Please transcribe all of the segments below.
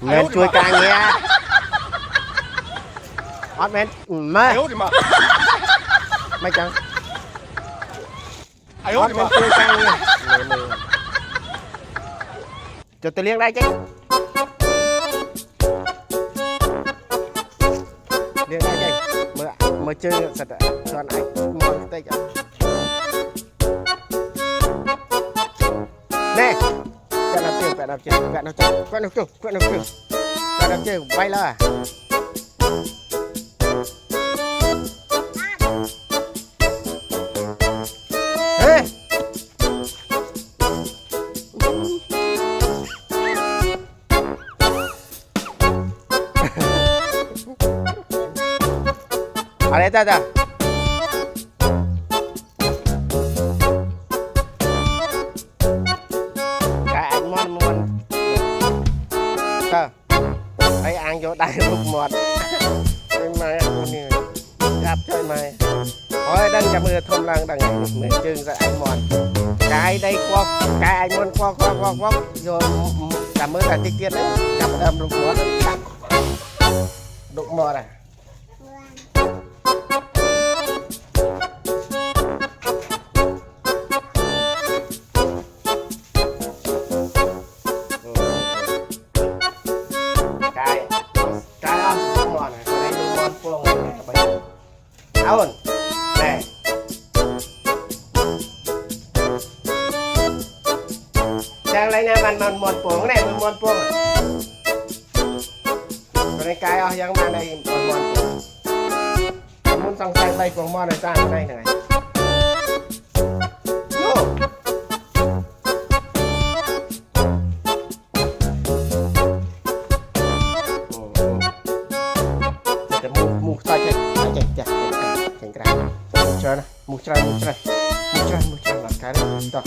men chui càng nghe hot men mẹ mày chẳng hot men chui càng nghe cho tôi liên đây chứ liên đây chứ mới chơi sạch còn anh mòn tay chẳng nè quẹt nào chưa quẹt nào chưa quẹt nào chưa quẹt nào chưa quẹt nào chưa quẹt nào chưa bay lên ê ở đây ta taไอ้อ่างโยได้ลูกหมดไม่มาเนี่ยจับช่วยมาโอ้ยดันจับมือทมลังดังมือจึงใส่ไอ้หมอนกายได้ควักกายไอ้หมอนควักโยจับมือใส่ติ๊กเกียร์นึงจับดำลูกหมดจับลูกหมดอ่ะเอาแน่จังไรเนี่ยมันมวนปวงเนี่ยมันมวนปวงตัวในกายเอายังมาในมันมวนปวงมันต้องใส่ใบปวงมอนในจ้างได้หน่อยโย่จะมูใส่เจ๊muchas las carasต่อ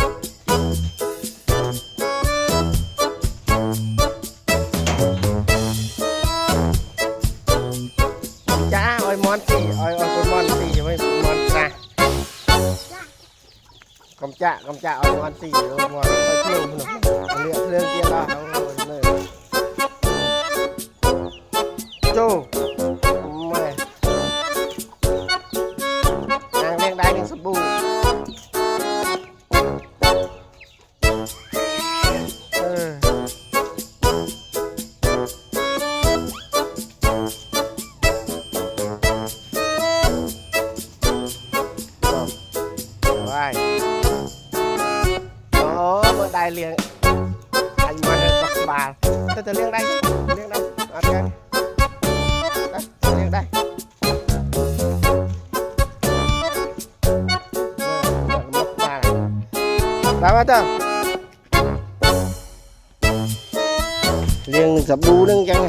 จ้าออยมอนสี่ออยคนมอนสี่จะไม่มอนนะกำจ่าออยมอนสี่มอนคอยเที่ยวหนุ่มเรื่องเกี่ยวกับเขาเลยโจสบู่ว้ายโอ้เมื่อได้เลี้ยงอันมันบักบาลจะเลี้ยงได้เอาเลี้ยงได้ได้ไหมเจ้าเลี้ยงสบู่นึงจัง